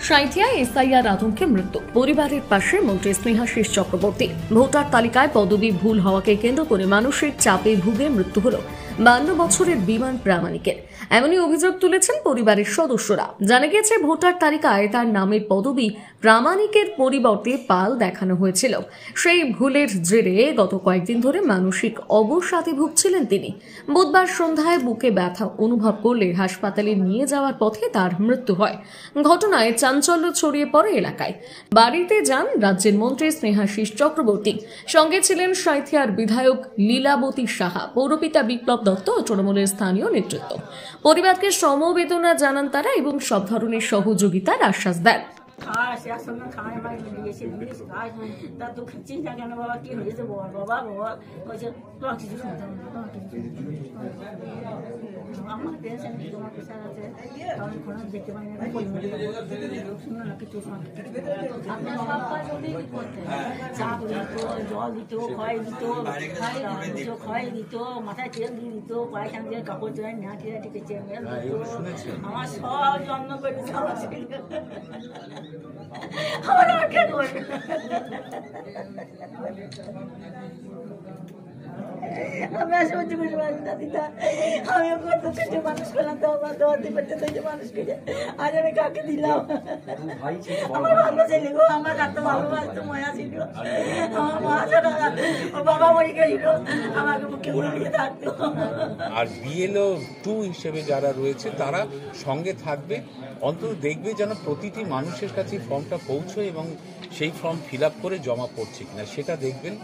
সাঁইথিয়ায় SIR আতঙ্কে মৃত্যু, পরিবারের পাশে মন্ত্রী স্নেহাশিস চক্রবর্তী। ভোটার তালিকায় পদবি ভুল হওয়াকে কেন্দ্র করে মানসিক চাপে ভুগে মৃত্যু হল 52 বছরের বিমান প্রামাণিকের। এমনই অভিযোগ তুলেছেন পরিবারের সদস্যরা। জানা গিয়েছে, ভোটার তালিকায় তার নামের পদবি প্রামাণিকের পরিবর্তে পাল দেখানো হয়েছিল। সেই ভুলের জেরে গত কয়েকদিন ধরে মানসিক অবসাদে ভুগছিলেন তিনি। বুধবার সন্ধ্যায় বুকে ব্যথা অনুভব করলে হাসপাতালে নিয়ে যাওয়ার পথে তার মৃত্যু হয়। ঘটনায় চাঞ্চল্য ছড়িয়ে পড়ে এলাকায়। বাড়িতে যান রাজ্যের মন্ত্রী স্নেহাশিস চক্রবর্তী, সঙ্গে ছিলেন সাঁইথিয়ার বিধায়ক লীলাবতী সাহা, পৌরপিতা বিপ্লব দত্ত ও তৃণমূলের স্থানীয় নেতৃত্ব। পরিবারকে সমবেদনা জানান তারা এবং সব ধরনের সহযোগিতার আশ্বাস দেন। জল দিত, খয় দিত, খয় দিত, মাথায় তেল দিয়ে দিত, পায়খানা দিয়ে কাপড় চোড়ায় নাটিয়ে আমার সব যত্ন করেছে। আমার আমি সহ্য করতে পারি না দিদা। আমি কত কিছু মানুষ করলাম, তো আমার দোয়াতে করতে তো মানুষ করে আজ আমি কাকে দিলাম। আমার ভালো ছেলে গো, আমার এত ভালোবাসতো, ময়া ছিল। আমার মা ছাড়া ওর বাবা মরে গেছিল, আমাকে মুখে মুখে থাকতো। আর বিএলও 2 হিসেবে যারা রয়েছে তারা সঙ্গে থাকবে, অন্তত দেখবে যেন প্রতিটি মানুষের কাছে ফর্মটা পৌঁছয় এবং সেই ফর্ম ফিল আপ করে জমা পড়ছে কিনা সেটা দেখবেন।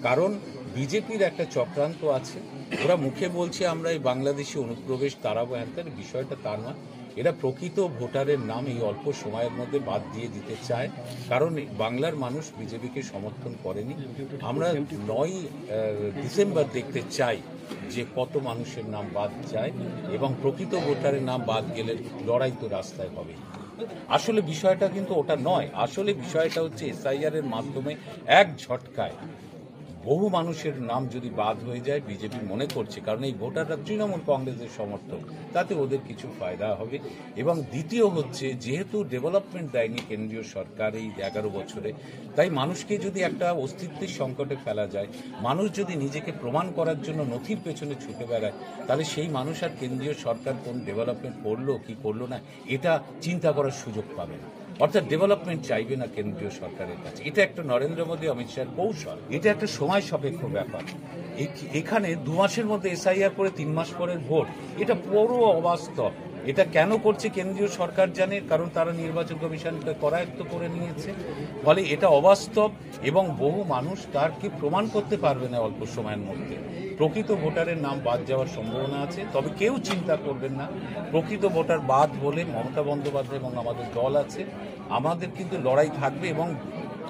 কারণ বিজেপির একটা চক্রান্ত আছে, ওরা মুখে বলছে আমরা এই বাংলাদেশি অনুপ্রবেশ তাড়াবো, হ্যাঁ, বিষয়টা তা নয়। এরা প্রকৃত ভোটারের নাম এই অল্প সময়ের মধ্যে বাদ দিয়ে দিতে চায়, কারণ বাংলার মানুষ বিজেপিকে সমর্থন করেনি। আমরা 9 ডিসেম্বর দেখতে চাই যে কত মানুষের নাম বাদ যায় এবং প্রকৃত ভোটারের নাম বাদ গেলে লড়াই তো রাস্তায় হবে। আসলে বিষয়টা কিন্তু ওটা নয়, আসলে বিষয়টা হচ্ছে এসআইআর এর মাধ্যমে এক ঝটকায় বহু মানুষের নাম যদি বাদ হয়ে যায়, বিজেপি মনে করছে, কারণ এই ভোটাররা তৃণমূল কংগ্রেসের সমর্থক, তাতে ওদের কিছু ফায়দা হবে। এবং দ্বিতীয় হচ্ছে, যেহেতু ডেভেলপমেন্ট দেয়নি কেন্দ্রীয় সরকার এই 11 বছরে, তাই মানুষকে যদি একটা অস্তিত্বের সংকটে ফেলা যায়, মানুষ যদি নিজেকে প্রমাণ করার জন্য নথির পেছনে ছুটে বেড়ায়, তাহলে সেই মানুষ আর কেন্দ্রীয় সরকার কোন ডেভেলপমেন্ট করলো কি করলো না এটা চিন্তা করার সুযোগ পাবে না। অর্থাৎ ডেভেলপমেন্ট চাইবে না কেন্দ্রীয় সরকারের কাছে। এটা একটা নরেন্দ্র মোদী অমিত শাহের কৌশল, এটা একটা সময় সাপেক্ষ ব্যাপার। এখানে 2 মাসের মধ্যে এসআইআর করে 3 মাস পরের ভোট, এটা পুরো অবাস্তব। এটা কেন করছে কেন্দ্রীয় সরকার জানে, কারণ তারা নির্বাচন কমিশনকে করায়ত্ত করে নিয়েছে। ফলে এটা অবাস্তব এবং বহু মানুষ তারকে প্রমাণ করতে পারবে না অল্প সময়ের মধ্যে। প্রকৃত ভোটারের নাম বাদ যাওয়ার সম্ভাবনা আছে, তবে কেউ চিন্তা করবেন না। প্রকৃত ভোটার বাদ হলে মমতা বন্দ্যোপাধ্যায় এবং আমাদের দল আছে, আমাদের কিন্তু লড়াই থাকবে এবং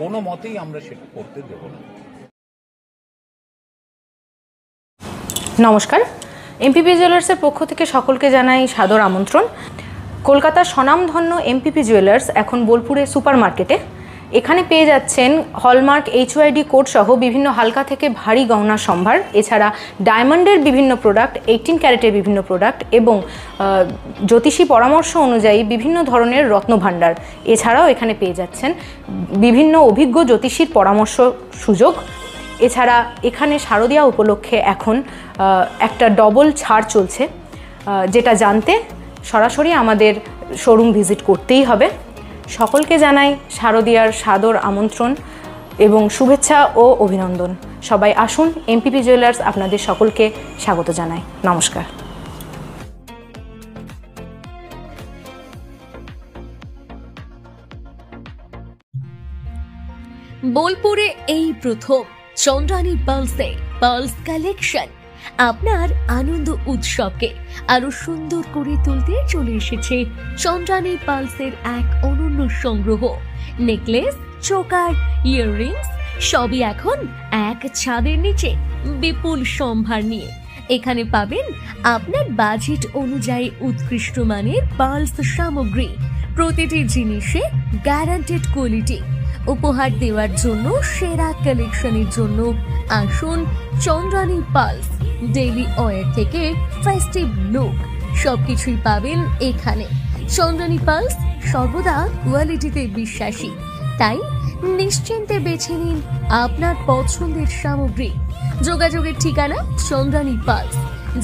কোনো মতেই আমরা সেটা করতে দেব না। নমস্কার, এমপিপি জুয়েলার্সের পক্ষ থেকে সকলকে জানাই সাদর আমন্ত্রণ। কলকাতার স্বনামধন্য এমপিপি জুয়েলার্স এখন বোলপুরে সুপার মার্কেটে। এখানে পেয়ে যাচ্ছেন হলমার্ক HYD কোড সহ বিভিন্ন হালকা থেকে ভারী গহনা সম্ভার, এছাড়া ডায়মন্ডের বিভিন্ন প্রোডাক্ট, 18 ক্যারেটের বিভিন্ন প্রোডাক্ট এবং জ্যোতিষী পরামর্শ অনুযায়ী বিভিন্ন ধরনের রত্নভাণ্ডার। এছাড়াও এখানে পেয়ে যাচ্ছেন বিভিন্ন অভিজ্ঞ জ্যোতিষীর পরামর্শ সুযোগ। এছাড়া এখানে শারদীয়া উপলক্ষে এখন একটা ডবল ছাড় চলছে, যেটা জানতে সরাসরি আমাদের শোরুম ভিজিট করতেই হবে। সকলকে জানাই শারদীয়ার সাদর আমন্ত্রণ এবং শুভেচ্ছা ও অভিনন্দন। সবাই আসুন, এমপিপি জুয়েলার্স আপনাদের সকলকে স্বাগত জানাই। নমস্কার। বোলপুরে এই প্রথম চন্দ্রানী পার্লসে পার্লস কালেকশন আপনার আনন্দ উৎসবকে আরো সুন্দর করে তুলতে চলে এসেছে চন্দ্রানী পার্লসের এক অনন্য সংগ্রহ। নেকলেস, চোকার, ইয়াররিংস সবই এখন এক ছাদের নিচে বিপুল সম্ভার নিয়ে। এখানে পাবেন আপনার বাজেট অনুযায়ী উৎকৃষ্ট মানের পার্লস সামগ্রী, প্রতিটি জিনিসে গ্যারান্টেড কোয়ালিটি। উপহার দেওয়ার জন্য সেরা কালেকশনের জন্য আসুন চন্দ্রানী পার্লস। ডেইলি ওয়্যার থেকে ফেস্টিভ লুক সবকিছুই পাবেন এখানে। চন্দ্রানী পালস সর্বদা কোয়ালিটিতে বিশ্বাসী, তাই নিশ্চিন্তে বেছে নিন আপনার পছন্দের সামগ্রী। যোগাযোগের ঠিকানা Chandrani pulse,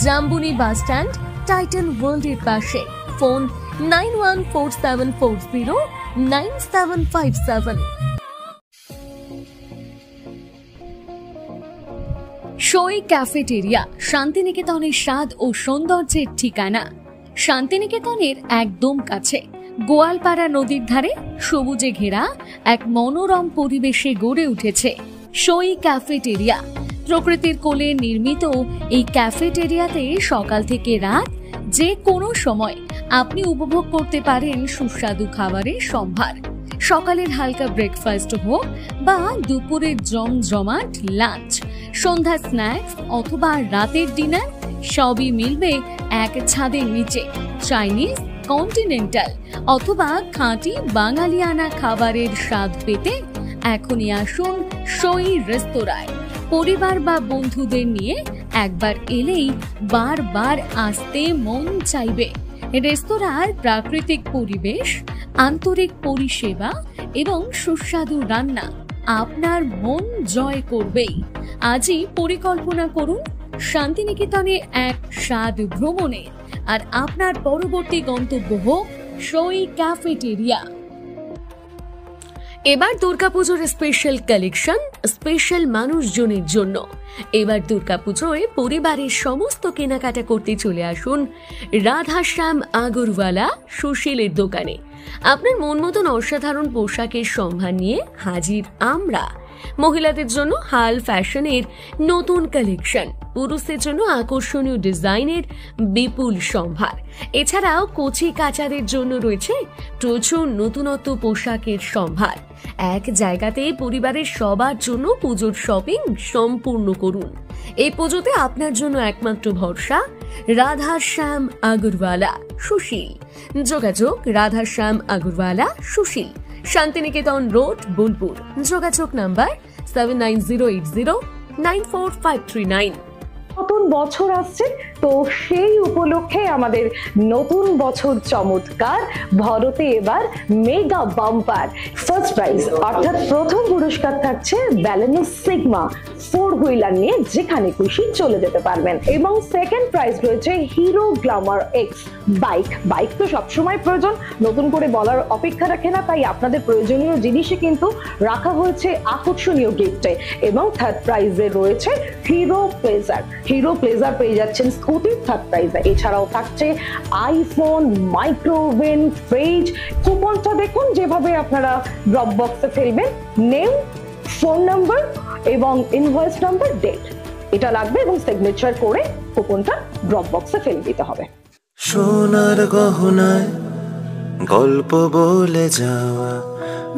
Jambuni bus stand, Titan ওয়ার্ল্ডের পাশে। ফোন 9147409757। সই ক্যাফেটেরিয়া শান্তিনিকেতনের স্বাদ ও সৌন্দর্যের ঠিকানা। শান্তিনিকেতনের একদম কাছে গোয়ালপাড়া নদীর ধারে সবুজে ঘেরা এক মনোরম পরিবেশে গড়ে উঠেছে সই ক্যাফেটেরিয়া। প্রকৃতির কোলে নির্মিত এই ক্যাফেটেরিয়াতে সকাল থেকে রাত যে কোনো সময় আপনি উপভোগ করতে পারেন সুস্বাদু খাবারের সম্ভার। সকালের হালকা ব্রেকফাস্ট হোক বা দুপুরের জমজমাট লাঞ্চ, সন্ধ্যা স্ন্যাক্স অথবা রাতের ডিনার, সবই মিলবে এক ছাদের নিচে। চাইনিজ, কন্টিনেন্টাল অথবা খাঁটি বাঙালিয়ানা খাবারের স্বাদ পেতে এখনই আসুন সই রেস্তোরাঁয়। পরিবার বা বন্ধুদের নিয়ে একবার এলেই বারবার আসতে মন চাইবে। রেস্তোরাঁর প্রাকৃতিক পরিবেশ, আন্তরিক পরিষেবা এবং সুস্বাদু রান্না আপনার মন জয় করবেই। আজই পরিকল্পনা করুন শান্তিনিকেতনে এক স্বাদ ভ্রমণে, আর আপনার পরবর্তী গন্তব্য হোক সই ক্যাফেটেরিয়া। এবার দুর্গাপুজোর স্পেশাল কালেকশন স্পেশাল মানুষজনের জন্য। এবার দুর্গাপুজোয় পরিবারের সমস্ত কেনাকাটা করতে চলে আসুন রাধাশ্যাম আগরওয়ালা সুশীলের দোকানে। আপনার মন মতন অসাধারণ পোশাকের সম্ভার নিয়ে হাজির আমরা। মহিলাদের জন্য হাল ফ্যাশনের নতুন কালেকশন, পুরুষদের জন্য আকর্ষণীয় ডিজাইনের বিপুল সম্ভার। এছাড়াও কচি কাচাদের জন্য রয়েছে প্রচুর নতুনত্ব পোশাকের সম্ভার। এক জায়গাতে পরিবারের সবার জন্য পুজোর শপিং সম্পূর্ণ করুন। এই পুজোতে আপনার জন্য একমাত্র ভরসা রাধাশ্যাম আগরওয়ালা সুশীল। যোগাযোগ রাধাশ্যাম আগরওয়ালা সুশীল, শান্তিনিকেতন রোড, বোলপুর। যোগাযোগ নাম্বার 7908094539। নতুন বছর আসছে, তো সেই উপলক্ষে আমাদের নতুন বছর চমৎকার ভরতে এবার মেগা বাম্পার ফার্স্ট প্রাইজ, অর্থাৎ প্রথম পুরস্কার থাকছে ব্যালেনো সিগমা 4 হুইলার নিয়ে যেখানে খুশি চলে যেতে পারবেন, এবং সেকেন্ড প্রাইজ রয়েছে হিরো গ্ল্যামার এক্স বাইক তো সবসময় প্রয়োজন, নতুন করে বলার অপেক্ষা রাখে না, তাই আপনাদের প্রয়োজনীয় জিনিসে কিন্তু রাখা হয়েছে আকর্ষণীয় গিফটে। এবং থার্ড প্রাইজে রয়েছে হিরো প্লেজার পেয়ে যাচ্ছেন স্কুটি থার্ড প্রাইজে। এছাড়াও থাকছে আইফোন, মাইক্রোওভেন, ফ্রিজ। কুপনটা দেখুন যেভাবে আপনারা ড্রপ বক্সে ফেলবেন, নেম, ফোন নাম্বার এবং ইনভয়েস নাম্বার, ডেট এটা লাগবে, এবং সিগনেচার করে কুপনটা ড্রপ বক্সে ফেলে দিতে হবে। সোনার গহনায় গল্প বলে যাওয়া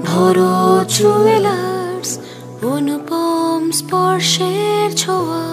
ভরত জুয়েলার্স, অনুপম স্পর্শের ছোঁয়া।